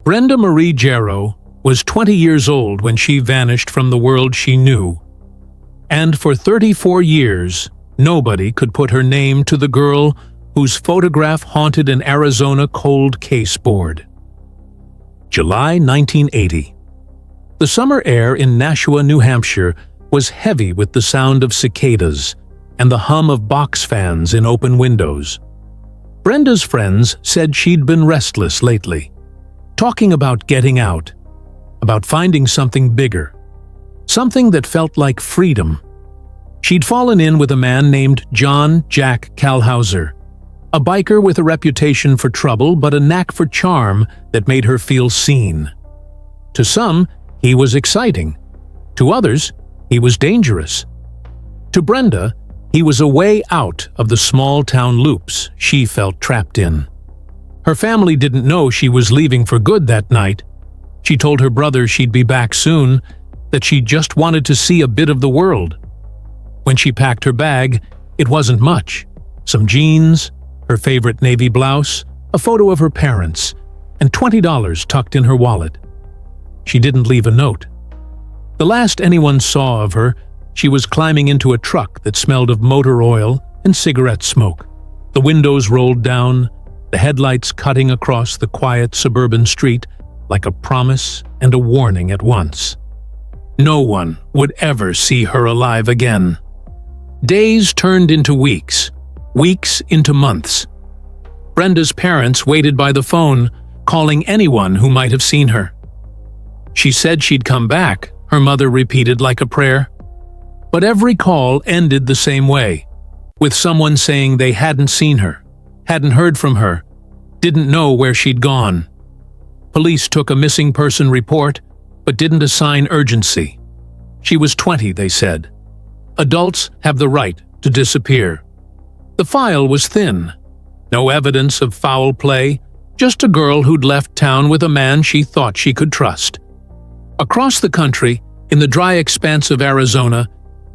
Brenda Marie Gerow was 20 years old when she vanished from the world she knew. And for 34 years, nobody could put her name to the girl whose photograph haunted an Arizona cold case board. July 1980. The summer air in Nashua, New Hampshire was heavy with the sound of cicadas and the hum of box fans in open windows. Brenda's friends said she'd been restless lately, talking about getting out, about finding something bigger, something that felt like freedom. She'd fallen in with a man named John Jack Kalhauser, a biker with a reputation for trouble but a knack for charm that made her feel seen. To some, he was exciting. To others, he was dangerous. To Brenda, he was a way out of the small-town loops she felt trapped in. Her family didn't know she was leaving for good that night. She told her brother she'd be back soon, that she just wanted to see a bit of the world. When she packed her bag, it wasn't much. Some jeans, her favorite navy blouse, a photo of her parents, and $20 tucked in her wallet. She didn't leave a note. The last anyone saw of her, she was climbing into a truck that smelled of motor oil and cigarette smoke. The windows rolled down, the headlights cutting across the quiet suburban street like a promise and a warning at once. No one would ever see her alive again. Days turned into weeks, weeks into months. Brenda's parents waited by the phone, calling anyone who might have seen her. She said she'd come back, her mother repeated like a prayer. But every call ended the same way, with someone saying they hadn't seen her, hadn't heard from her, didn't know where she'd gone. Police took a missing person report, but didn't assign urgency. She was 20, they said. Adults have the right to disappear. The file was thin. No evidence of foul play, just a girl who'd left town with a man she thought she could trust. Across the country, in the dry expanse of Arizona,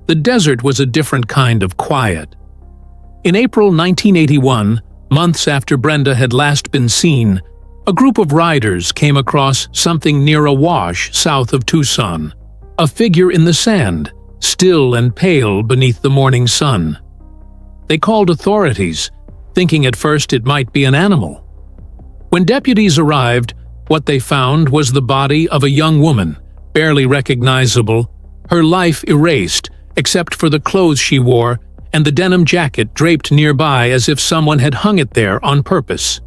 the desert was a different kind of quiet. In April 1981, months after Brenda had last been seen, a group of riders came across something near a wash south of Tucson, a figure in the sand, still and pale beneath the morning sun. They called authorities, thinking at first it might be an animal. When deputies arrived, what they found was the body of a young woman, barely recognizable, her life erased except for the clothes she wore and the denim jacket draped nearby as if someone had hung it there on purpose.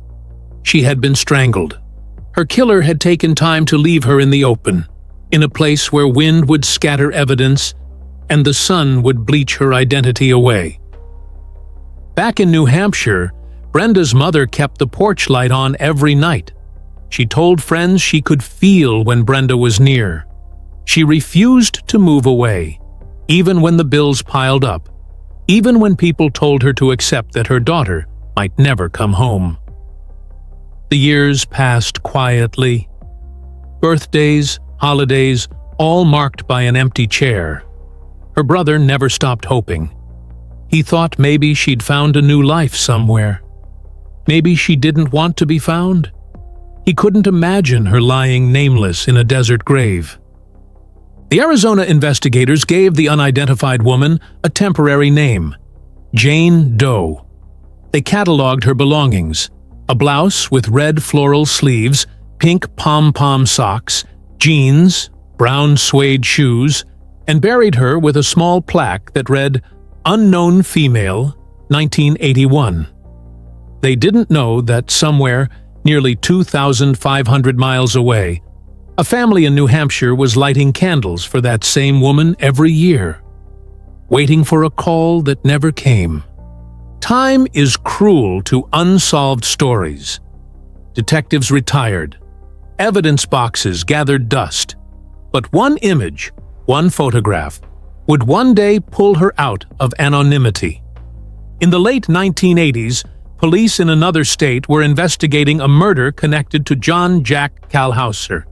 She had been strangled. Her killer had taken time to leave her in the open, in a place where wind would scatter evidence and the sun would bleach her identity away. Back in New Hampshire, Brenda's mother kept the porch light on every night. She told friends she could feel when Brenda was near. She refused to move away, even when the bills piled up, even when people told her to accept that her daughter might never come home. The years passed quietly. Birthdays, holidays, all marked by an empty chair. Her brother never stopped hoping. He thought maybe she'd found a new life somewhere. Maybe she didn't want to be found. He couldn't imagine her lying nameless in a desert grave. The Arizona investigators gave the unidentified woman a temporary name, Jane Doe. They cataloged her belongings: a blouse with red floral sleeves, pink pom-pom socks, jeans, brown suede shoes, and buried her with a small plaque that read, "Unknown Female, 1981. They didn't know that somewhere, nearly 2,500 miles away, a family in New Hampshire was lighting candles for that same woman every year, waiting for a call that never came. Time is cruel to unsolved stories. Detectives retired. Evidence boxes gathered dust. But one image, one photograph, would one day pull her out of anonymity. In the late 1980s, police in another state were investigating a murder connected to John Jack Kalhauser,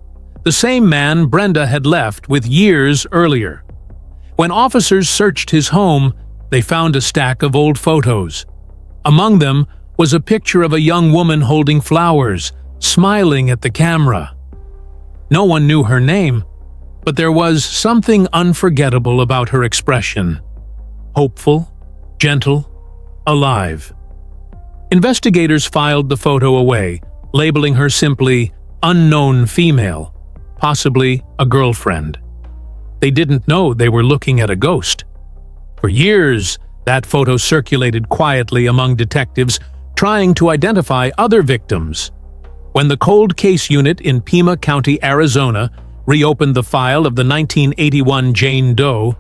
the same man Brenda had left with years earlier. When officers searched his home, they found a stack of old photos. Among them was a picture of a young woman holding flowers, smiling at the camera. No one knew her name, but there was something unforgettable about her expression. Hopeful, gentle, alive. Investigators filed the photo away, labeling her simply unknown female, possibly a girlfriend. They didn't know they were looking at a ghost. For years, that photo circulated quietly among detectives trying to identify other victims. When the Cold Case Unit in Pima County, Arizona, reopened the file of the 1981 Jane Doe,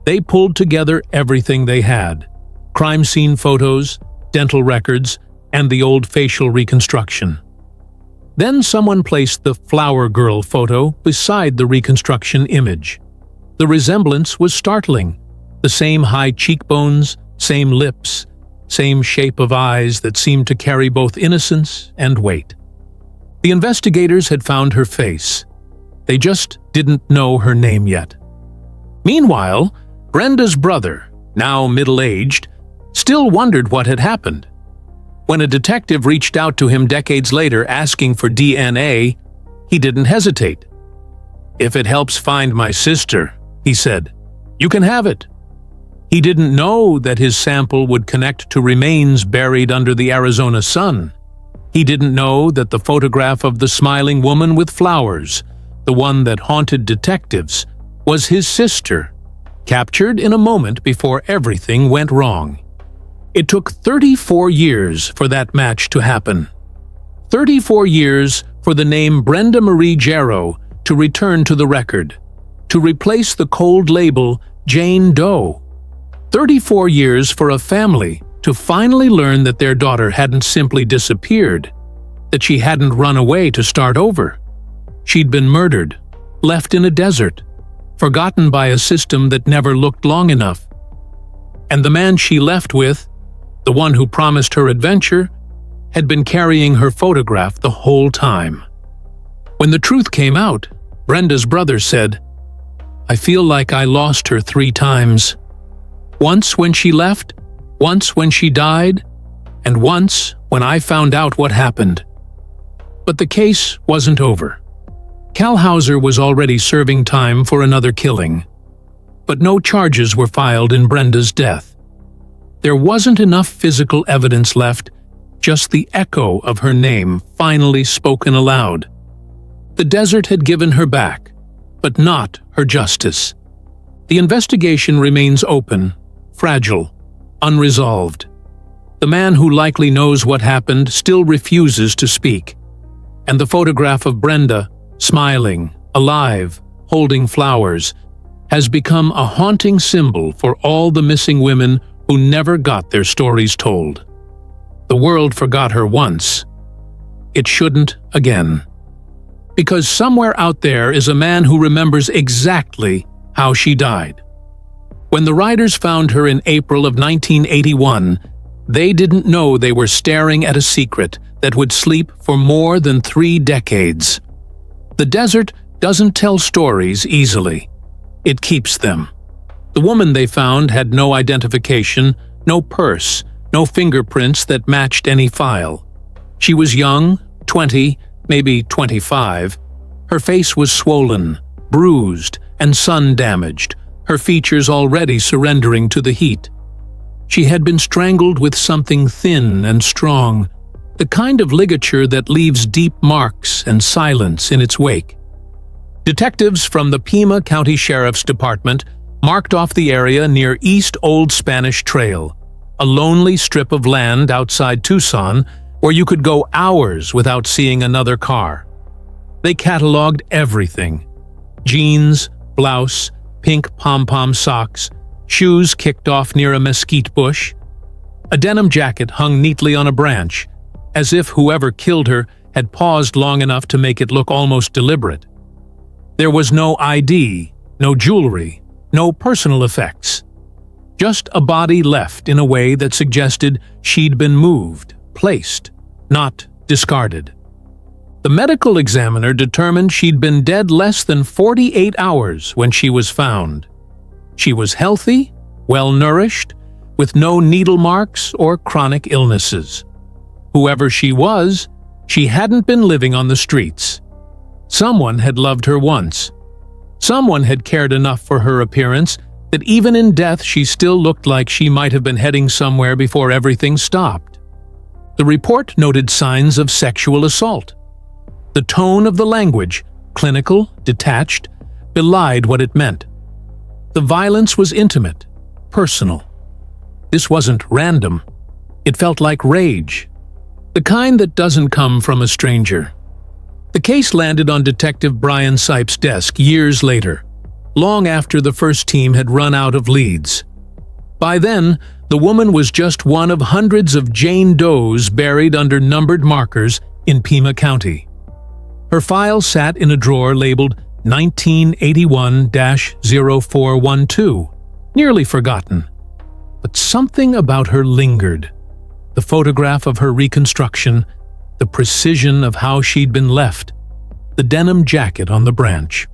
they pulled together everything they had: crime scene photos, dental records, and the old facial reconstruction. Then someone placed the Flower Girl photo beside the reconstruction image. The resemblance was startling. The same high cheekbones, same lips, same shape of eyes that seemed to carry both innocence and weight. The investigators had found her face. They just didn't know her name yet. Meanwhile, Brenda's brother, now middle-aged, still wondered what had happened. When a detective reached out to him decades later asking for DNA, he didn't hesitate. "If it helps find my sister," he said, "you can have it." He didn't know that his sample would connect to remains buried under the Arizona sun. He didn't know that the photograph of the smiling woman with flowers, the one that haunted detectives, was his sister, captured in a moment before everything went wrong. It took 34 years for that match to happen. 34 years for the name Brenda Marie Gerow to return to the record, to replace the cold label Jane Doe. 34 years for a family to finally learn that their daughter hadn't simply disappeared, that she hadn't run away to start over. She'd been murdered, left in a desert, forgotten by a system that never looked long enough. And the man she left with, the one who promised her adventure, had been carrying her photograph the whole time. When the truth came out, Brenda's brother said, "I feel like I lost her 3 times. Once when she left, once when she died, and once when I found out what happened." But the case wasn't over. Cal Hauser was already serving time for another killing. But no charges were filed in Brenda's death. There wasn't enough physical evidence left, just the echo of her name finally spoken aloud. The desert had given her back, but not her justice. The investigation remains open, fragile, unresolved. The man who likely knows what happened still refuses to speak. And the photograph of Brenda, smiling, alive, holding flowers, has become a haunting symbol for all the missing women who never got their stories told. The world forgot her once. It shouldn't again. Because somewhere out there is a man who remembers exactly how she died. When the writers found her in April of 1981, they didn't know they were staring at a secret that would sleep for more than 3 decades. The desert doesn't tell stories easily. It keeps them. The woman they found had no identification, no purse, no fingerprints that matched any file. She was young, 20, maybe 25. Her face was swollen, bruised, and sun-damaged, her features already surrendering to the heat. She had been strangled with something thin and strong, the kind of ligature that leaves deep marks and silence in its wake. Detectives from the Pima County Sheriff's Department marked off the area near East Old Spanish Trail, a lonely strip of land outside Tucson where you could go hours without seeing another car. They cataloged everything: jeans, blouse, pink pom-pom socks, shoes kicked off near a mesquite bush. A denim jacket hung neatly on a branch, as if whoever killed her had paused long enough to make it look almost deliberate. There was no ID, no jewelry, no personal effects. Just a body left in a way that suggested she'd been moved, placed, not discarded. The medical examiner determined she'd been dead less than 48 hours when she was found. She was healthy, well-nourished, with no needle marks or chronic illnesses. Whoever she was, she hadn't been living on the streets. Someone had loved her once. Someone had cared enough for her appearance that even in death she still looked like she might have been heading somewhere before everything stopped. The report noted signs of sexual assault. The tone of the language, clinical, detached, belied what it meant. The violence was intimate, personal. This wasn't random. It felt like rage, the kind that doesn't come from a stranger. The case landed on Detective Brian Sipe's desk years later, long after the first team had run out of leads. By then, the woman was just one of hundreds of Jane Does buried under numbered markers in Pima County. Her file sat in a drawer labeled 1981-0412, nearly forgotten. But something about her lingered. The photograph of her reconstruction, the precision of how she'd been left, the denim jacket on the branch.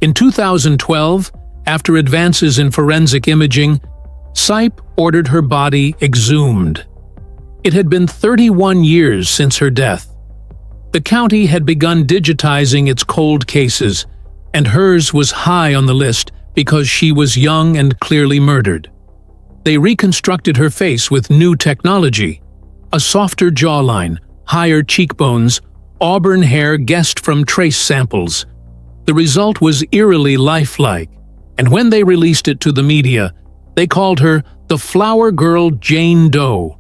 In 2012, after advances in forensic imaging, Sipe ordered her body exhumed. It had been 31 years since her death. The county had begun digitizing its cold cases, and hers was high on the list because she was young and clearly murdered. They reconstructed her face with new technology, a softer jawline, higher cheekbones, auburn hair guessed from trace samples. The result was eerily lifelike, and when they released it to the media, they called her the Flower Girl Jane Doe.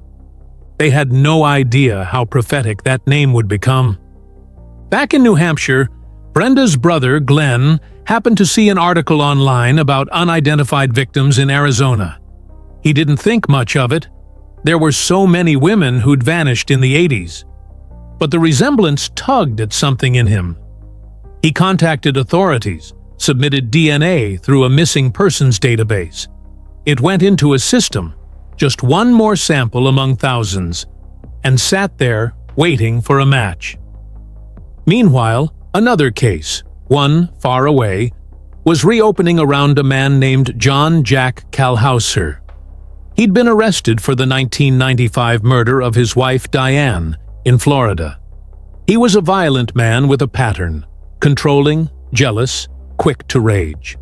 They had no idea how prophetic that name would become. Back in New Hampshire, Brenda's brother, Glenn, happened to see an article online about unidentified victims in Arizona. He didn't think much of it. There were so many women who'd vanished in the 80s. But the resemblance tugged at something in him. He contacted authorities, submitted DNA through a missing persons database. It went into a system, just one more sample among thousands, and sat there waiting for a match. Meanwhile, another case, one far away, was reopening around a man named John Jack Kalhauser. He'd been arrested for the 1995 murder of his wife Diane in Florida. He was a violent man with a pattern, controlling, jealous, quick to rage.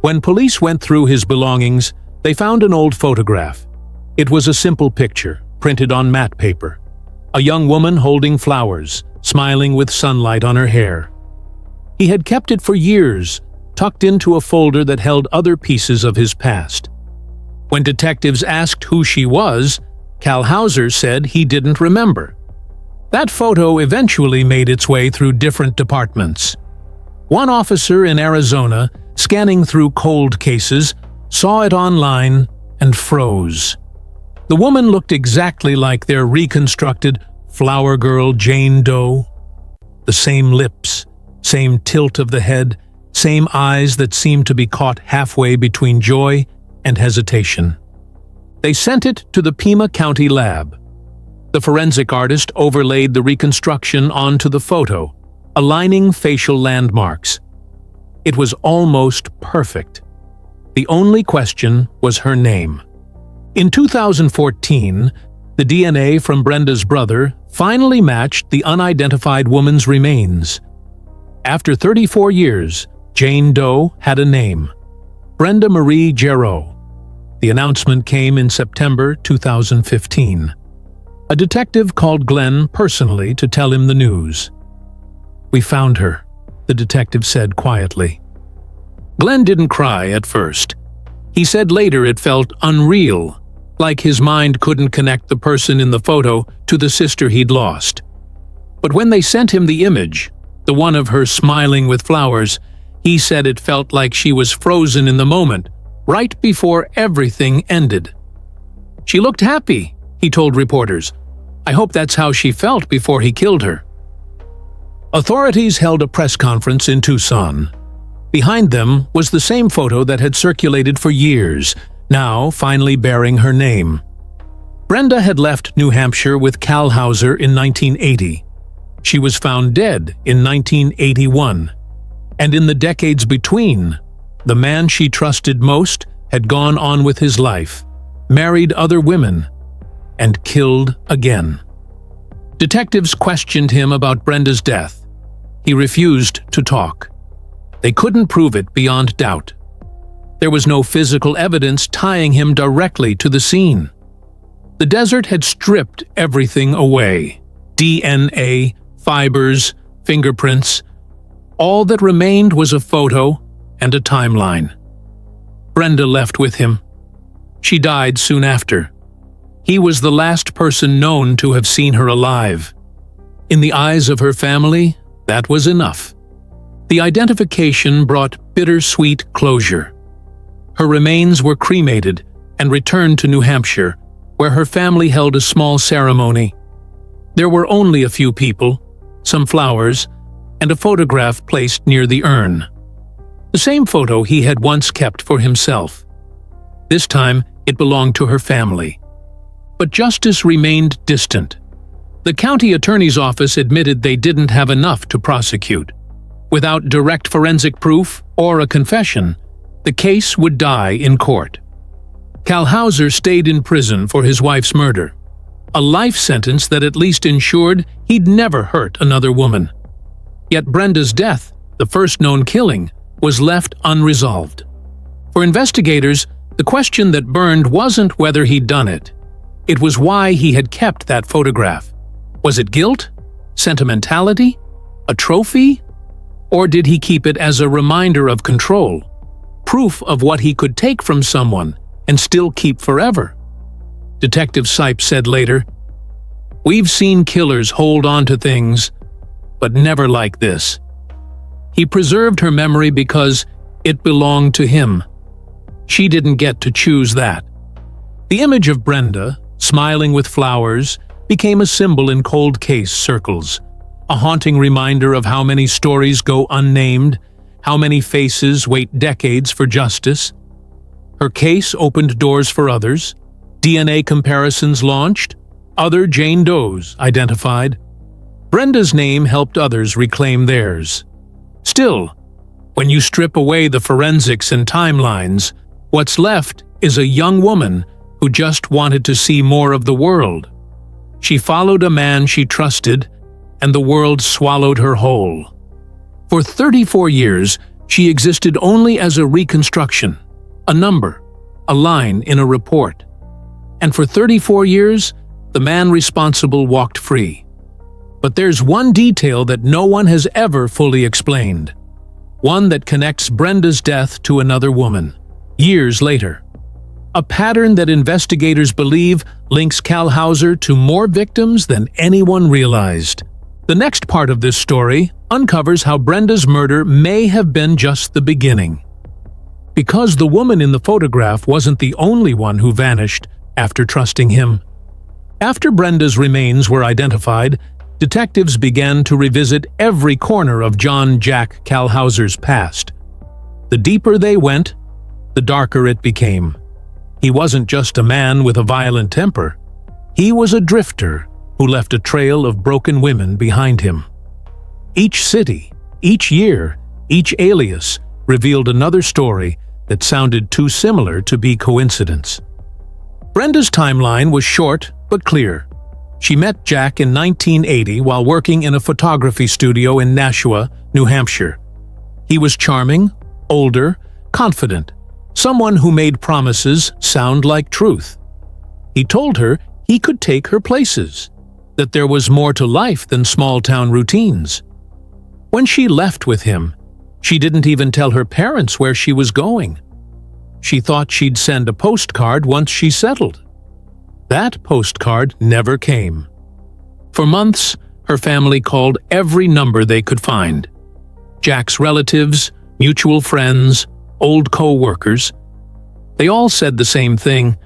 When police went through his belongings, they found an old photograph. It was a simple picture, printed on matte paper. A young woman holding flowers, smiling with sunlight on her hair. He had kept it for years, tucked into a folder that held other pieces of his past. When detectives asked who she was, Kalhauser said he didn't remember. That photo eventually made its way through different departments. One officer in Arizona, scanning through cold cases, saw it online and froze. The woman looked exactly like their reconstructed Flower Girl Jane Doe. The same lips, same tilt of the head, same eyes that seemed to be caught halfway between joy and hesitation. They sent it to the Pima County lab. The forensic artist overlaid the reconstruction onto the photo, aligning facial landmarks. It was almost perfect. The only question was her name. In 2014, the DNA from Brenda's brother finally matched the unidentified woman's remains. After 34 years, Jane Doe had a name: Brenda Marie Gerow. The announcement came in September 2015. A detective called Glenn personally to tell him the news. "We found her," the detective said quietly. Glenn didn't cry at first. He said later it felt unreal, like his mind couldn't connect the person in the photo to the sister he'd lost. But when they sent him the image, the one of her smiling with flowers, he said it felt like she was frozen in the moment, right before everything ended. "She looked happy," he told reporters. "I hope that's how she felt before he killed her." Authorities held a press conference in Tucson. Behind them was the same photo that had circulated for years, now finally bearing her name. Brenda had left New Hampshire with Kalhauser in 1980. She was found dead in 1981. And in the decades between, the man she trusted most had gone on with his life, married other women, and killed again. Detectives questioned him about Brenda's death. He refused to talk. They couldn't prove it beyond doubt. There was no physical evidence tying him directly to the scene. The desert had stripped everything away: DNA, fibers, fingerprints. All that remained was a photo and a timeline. Brenda left with him. She died soon after. He was the last person known to have seen her alive. In the eyes of her family, that was enough. The identification brought bittersweet closure. Her remains were cremated and returned to New Hampshire, where her family held a small ceremony. There were only a few people, some flowers, and a photograph placed near the urn. The same photo he had once kept for himself. This time, it belonged to her family. But justice remained distant. The county attorney's office admitted they didn't have enough to prosecute. Without direct forensic proof or a confession, the case would die in court. Cal Hauser stayed in prison for his wife's murder, a life sentence that at least ensured he'd never hurt another woman. Yet Brenda's death, the first known killing, was left unresolved. For investigators, the question that burned wasn't whether he'd done it. It was why he had kept that photograph. Was it guilt? Sentimentality? A trophy? Or did he keep it as a reminder of control? Proof of what he could take from someone and still keep forever? Detective Sipe said later, "We've seen killers hold on to things, but never like this." He preserved her memory because it belonged to him. She didn't get to choose that. The image of Brenda, smiling with flowers, became a symbol in cold case circles, a haunting reminder of how many stories go unnamed, how many faces wait decades for justice. Her case opened doors for others. DNA comparisons launched. Other Jane Does identified. Brenda's name helped others reclaim theirs. Still, when you strip away the forensics and timelines, what's left is a young woman who just wanted to see more of the world. She followed a man she trusted, and the world swallowed her whole. For 34 years, she existed only as a reconstruction, a number, a line in a report. And for 34 years, the man responsible walked free. But there's one detail that no one has ever fully explained. One that connects Brenda's death to another woman, years later. A pattern that investigators believe links Cal Hauser to more victims than anyone realized. The next part of this story uncovers how Brenda's murder may have been just the beginning. Because the woman in the photograph wasn't the only one who vanished after trusting him. After Brenda's remains were identified, detectives began to revisit every corner of John Jack Cal Hauser's past. The deeper they went, the darker it became. He wasn't just a man with a violent temper. He was a drifter who left a trail of broken women behind him. Each city, each year, each alias revealed another story that sounded too similar to be coincidence. Brenda's timeline was short but clear. She met Jack in 1980 while working in a photography studio in Nashua, New Hampshire. He was charming, older, confident, someone who made promises sound like truth. He told her he could take her places, that there was more to life than small-town routines. When she left with him, she didn't even tell her parents where she was going. She thought she'd send a postcard once she settled. That postcard never came. For months, her family called every number they could find. Jack's relatives, mutual friends, old co-workers. They all said the same thing.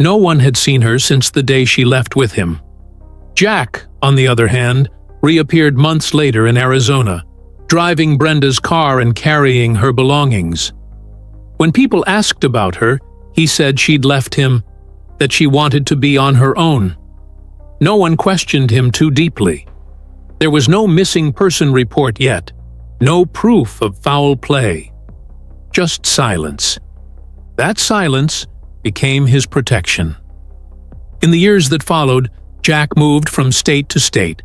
No one had seen her since the day she left with him. Jack, on the other hand, reappeared months later in Arizona, driving Brenda's car and carrying her belongings. When people asked about her, he said she'd left him, that she wanted to be on her own. No one questioned him too deeply. There was no missing person report yet, no proof of foul play. Just silence. That silence became his protection. In the years that followed, Jack moved from state to state,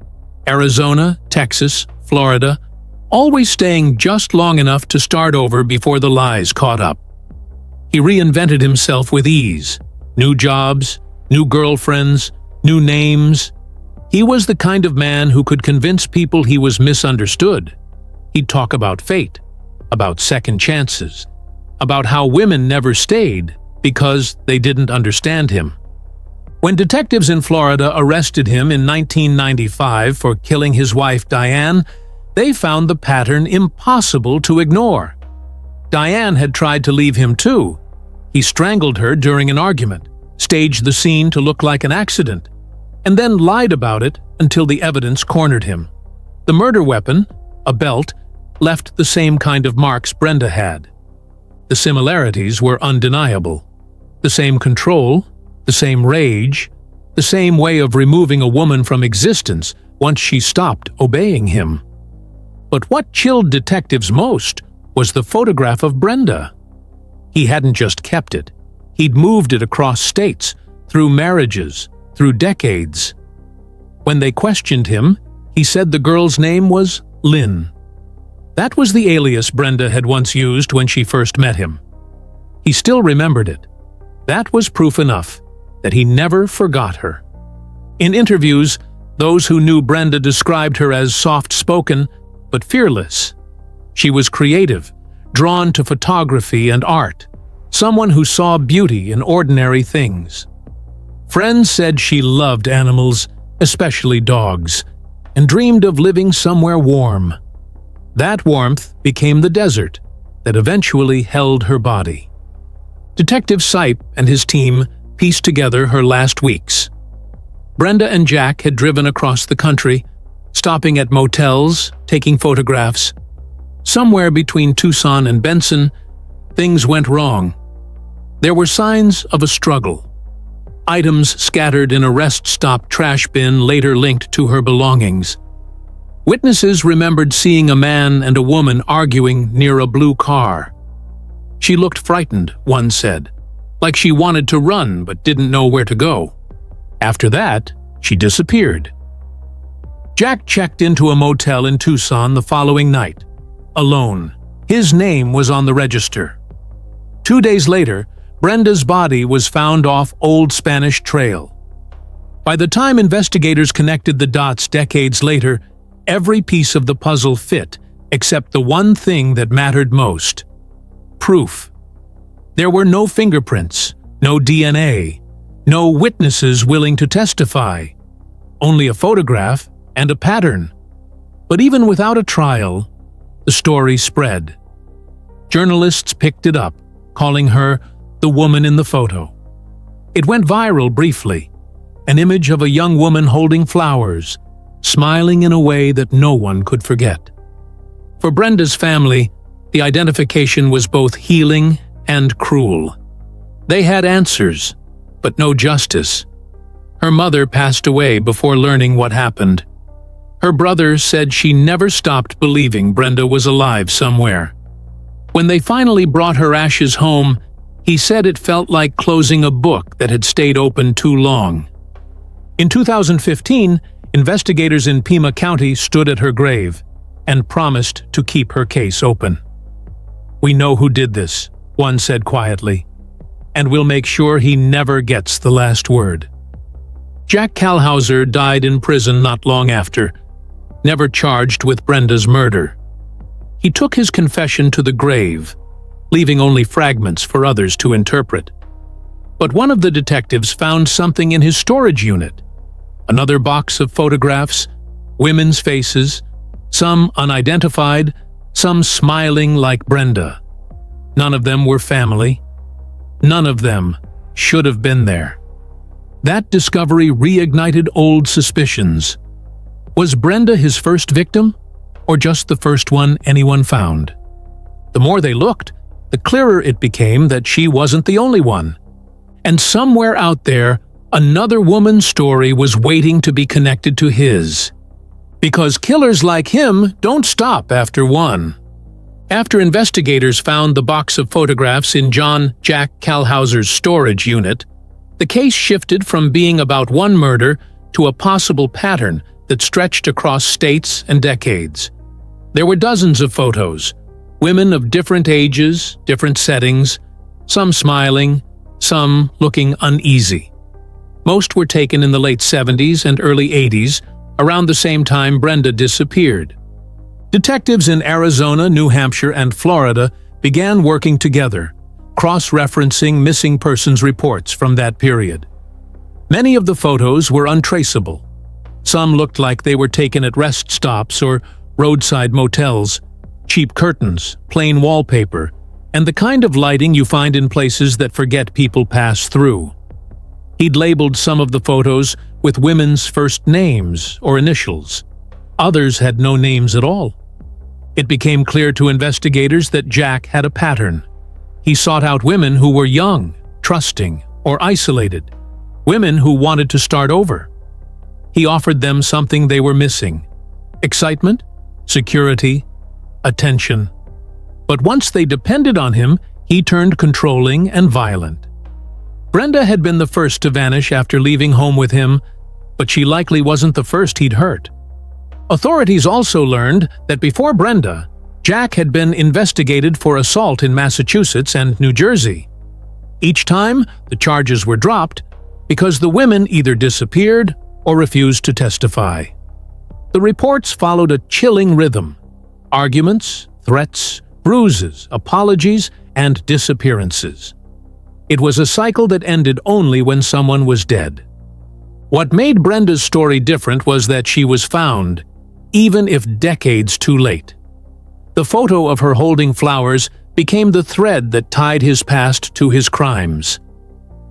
Arizona, Texas, Florida, always staying just long enough to start over before the lies caught up. He reinvented himself with ease. New jobs, new girlfriends, new names. He was the kind of man who could convince people he was misunderstood. He'd talk about fate, about second chances, about how women never stayed because they didn't understand him. When detectives in Florida arrested him in 1995 for killing his wife Diane, they found the pattern impossible to ignore. Diane had tried to leave him too. He strangled her during an argument, staged the scene to look like an accident, and then lied about it until the evidence cornered him. The murder weapon, a belt, left the same kind of marks Brenda had. The similarities were undeniable. The same control, the same rage, the same way of removing a woman from existence once she stopped obeying him. But what chilled detectives most was the photograph of Brenda. He hadn't just kept it. He'd moved it across states, through marriages, through decades. When they questioned him, he said the girl's name was Lynn. That was the alias Brenda had once used when she first met him. He still remembered it. That was proof enough that he never forgot her. In interviews, those who knew Brenda described her as soft-spoken but fearless. She was creative, drawn to photography and art, someone who saw beauty in ordinary things. Friends said she loved animals, especially dogs, and dreamed of living somewhere warm. That warmth became the desert that eventually held her body. Detective Sipe and his team pieced together her last weeks. Brenda and Jack had driven across the country, stopping at motels, taking photographs. Somewhere between Tucson and Benson, things went wrong. There were signs of a struggle. Items scattered in a rest stop trash bin later linked to her belongings. Witnesses remembered seeing a man and a woman arguing near a blue car. She looked frightened, one said, like she wanted to run but didn't know where to go. After that, she disappeared. Jack checked into a motel in Tucson the following night, alone. His name was on the register. 2 days later, Brenda's body was found off Old Spanish Trail. By the time investigators connected the dots decades later, every piece of the puzzle fit, except the one thing that mattered most: proof. There were no fingerprints, no DNA, no witnesses willing to testify, only a photograph and a pattern. But even without a trial, the story spread. Journalists picked it up, calling her the woman in the photo. It went viral briefly, an image of a young woman holding flowers, smiling in a way that no one could forget. For Brenda's family, the identification was both healing and cruel. They had answers, but no justice. Her mother passed away before learning what happened. Her brother said she never stopped believing Brenda was alive somewhere. When they finally brought her ashes home, he said it felt like closing a book that had stayed open too long. In 2015, investigators in Pima County stood at her grave and promised to keep her case open. "We know who did this," one said quietly, "and we'll make sure he never gets the last word." Jack Kalhauser died in prison not long after, never charged with Brenda's murder. He took his confession to the grave, leaving only fragments for others to interpret. But one of the detectives found something in his storage unit. Another box of photographs, women's faces, some unidentified, some smiling like Brenda. None of them were family. None of them should have been there. That discovery reignited old suspicions. Was Brenda his first victim, or just the first one anyone found? The more they looked, the clearer it became that she wasn't the only one. And somewhere out there, another woman's story was waiting to be connected to his. Because killers like him don't stop after one. After investigators found the box of photographs in Jack Kalhauser's storage unit, the case shifted from being about one murder to a possible pattern that stretched across states and decades. There were dozens of photos, women of different ages, different settings, some smiling, some looking uneasy. Most were taken in the late 70s and early 80s, around the same time Brenda disappeared. Detectives in Arizona, New Hampshire, and Florida began working together, cross-referencing missing persons reports from that period. Many of the photos were untraceable. Some looked like they were taken at rest stops or roadside motels, cheap curtains, plain wallpaper, and the kind of lighting you find in places that forget people pass through. He'd labeled some of the photos with women's first names or initials. Others had no names at all. It became clear to investigators that Jack had a pattern. He sought out women who were young, trusting, or isolated, women who wanted to start over. He offered them something they were missing: excitement, security, attention. But once they depended on him, he turned controlling and violent. Brenda had been the first to vanish after leaving home with him, but she likely wasn't the first he'd hurt. Authorities also learned that before Brenda, Jack had been investigated for assault in Massachusetts and New Jersey. Each time, the charges were dropped because the women either disappeared or refused to testify. The reports followed a chilling rhythm: arguments, threats, bruises, apologies, and disappearances. It was a cycle that ended only when someone was dead. What made Brenda's story different was that she was found, even if decades too late. The photo of her holding flowers became the thread that tied his past to his crimes.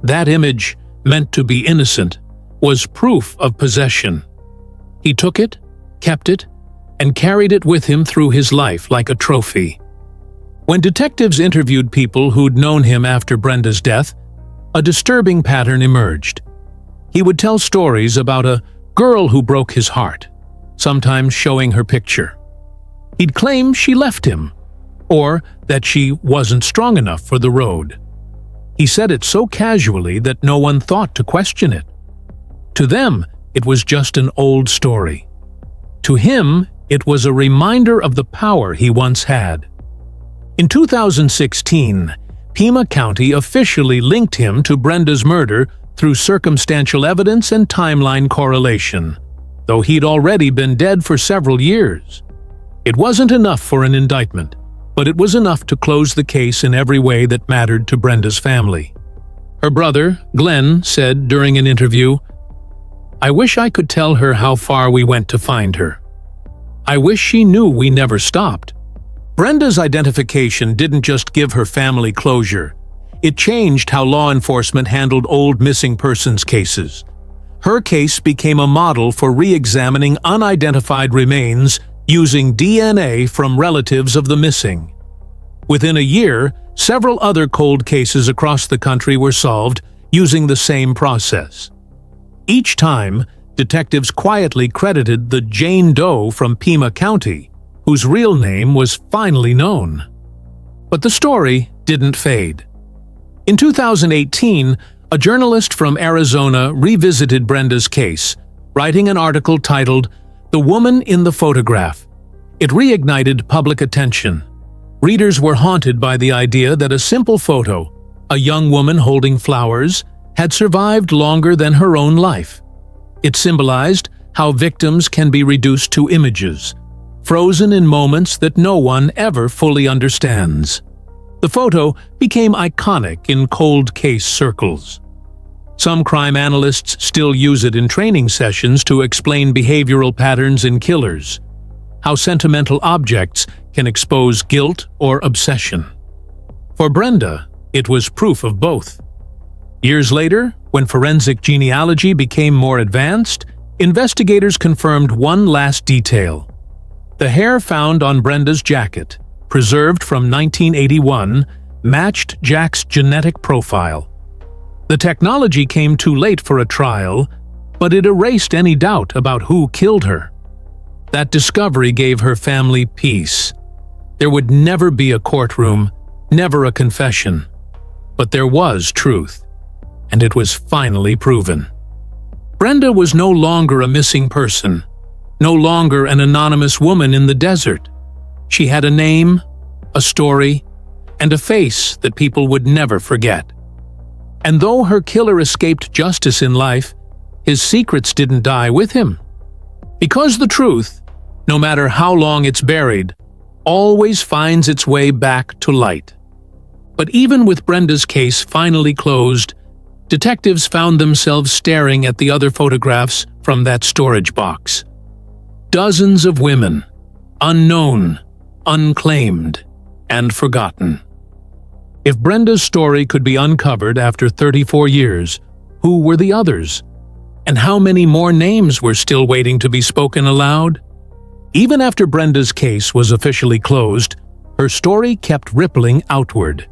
That image, meant to be innocent, was proof of possession. He took it, kept it, and carried it with him through his life like a trophy. When detectives interviewed people who'd known him after Brenda's death, a disturbing pattern emerged. He would tell stories about a girl who broke his heart, sometimes showing her picture. He'd claim she left him, or that she wasn't strong enough for the road. He said it so casually that no one thought to question it. To them, it was just an old story. To him, it was a reminder of the power he once had. In 2016, Pima County officially linked him to Brenda's murder through circumstantial evidence and timeline correlation, though he'd already been dead for several years. It wasn't enough for an indictment, but it was enough to close the case in every way that mattered to Brenda's family. Her brother, Glenn, said during an interview, "I wish I could tell her how far we went to find her. I wish she knew we never stopped." Brenda's identification didn't just give her family closure. It changed how law enforcement handled old missing persons cases. Her case became a model for re-examining unidentified remains using DNA from relatives of the missing. Within a year, several other cold cases across the country were solved using the same process. Each time, detectives quietly credited the Jane Doe from Pima County, whose real name was finally known. But the story didn't fade. In 2018, a journalist from Arizona revisited Brenda's case, writing an article titled "The Woman in the Photograph." It reignited public attention. Readers were haunted by the idea that a simple photo, a young woman holding flowers, had survived longer than her own life. It symbolized how victims can be reduced to images, frozen in moments that no one ever fully understands. The photo became iconic in cold case circles. Some crime analysts still use it in training sessions to explain behavioral patterns in killers, how sentimental objects can expose guilt or obsession. For Brenda, it was proof of both. Years later, when forensic genealogy became more advanced, investigators confirmed one last detail. The hair found on Brenda's jacket, preserved from 1981, matched Jack's genetic profile. The technology came too late for a trial, but it erased any doubt about who killed her. That discovery gave her family peace. There would never be a courtroom, never a confession. But there was truth, and it was finally proven. Brenda was no longer a missing person, no longer an anonymous woman in the desert. She had a name, a story, and a face that people would never forget. And though her killer escaped justice in life, his secrets didn't die with him. Because the truth, no matter how long it's buried, always finds its way back to light. But even with Brenda's case finally closed, detectives found themselves staring at the other photographs from that storage box. Dozens of women, unknown, unclaimed, and forgotten. If Brenda's story could be uncovered after 34 years, who were the others? And how many more names were still waiting to be spoken aloud? Even after Brenda's case was officially closed, her story kept rippling outward.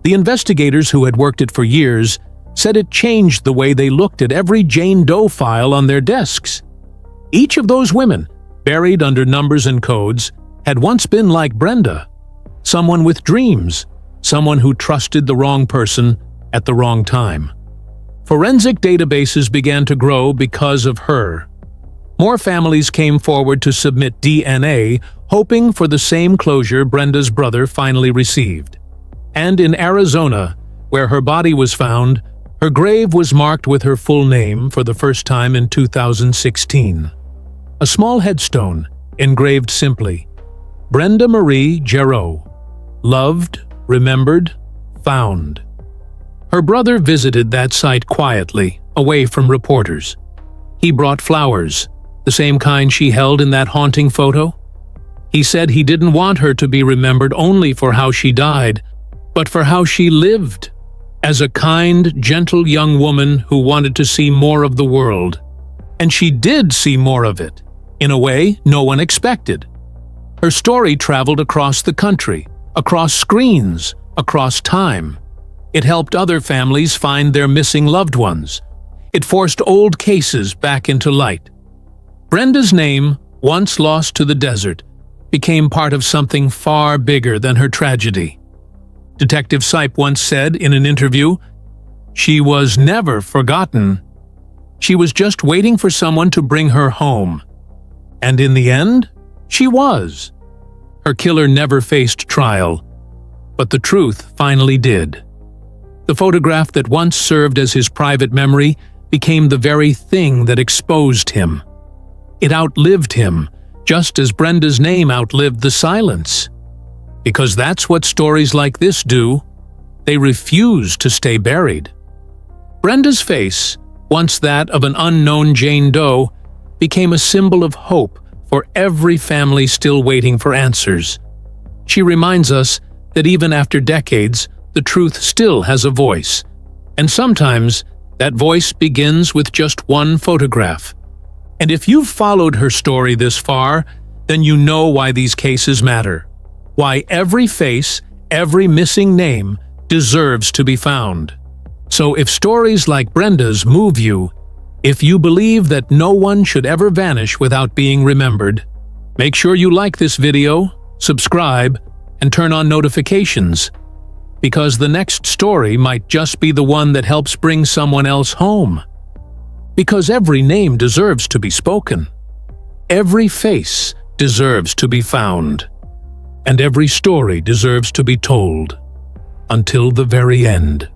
The investigators who had worked it for years said it changed the way they looked at every Jane Doe file on their desks. Each of those women, buried under numbers and codes, had once been like Brenda, someone with dreams, someone who trusted the wrong person at the wrong time. Forensic databases began to grow because of her. More families came forward to submit DNA, hoping for the same closure Brenda's brother finally received. And in Arizona, where her body was found, her grave was marked with her full name for the first time in 2016. A small headstone, engraved simply, Brenda Marie Gerow, loved, remembered, found. Her brother visited that site quietly, away from reporters. He brought flowers, the same kind she held in that haunting photo. He said he didn't want her to be remembered only for how she died, but for how she lived, as a kind, gentle young woman who wanted to see more of the world. And she did see more of it, in a way no one expected. Her story traveled across the country, across screens, across time. It helped other families find their missing loved ones. It forced old cases back into light. Brenda's name, once lost to the desert, became part of something far bigger than her tragedy. Detective Sipe once said in an interview, "She was never forgotten. She was just waiting for someone to bring her home." And in the end, she was. Her killer never faced trial, but the truth finally did. The photograph that once served as his private memory became the very thing that exposed him. It outlived him, just as Brenda's name outlived the silence. Because that's what stories like this do. They refuse to stay buried. Brenda's face, once that of an unknown Jane Doe, became a symbol of hope for every family still waiting for answers. She reminds us that even after decades, the truth still has a voice. And sometimes, that voice begins with just one photograph. And if you've followed her story this far, then you know why these cases matter. Why every face, every missing name deserves to be found. So if stories like Brenda's move you, if you believe that no one should ever vanish without being remembered, make sure you like this video, subscribe, and turn on notifications. Because the next story might just be the one that helps bring someone else home. Because every name deserves to be spoken. Every face deserves to be found. And every story deserves to be told, until the very end.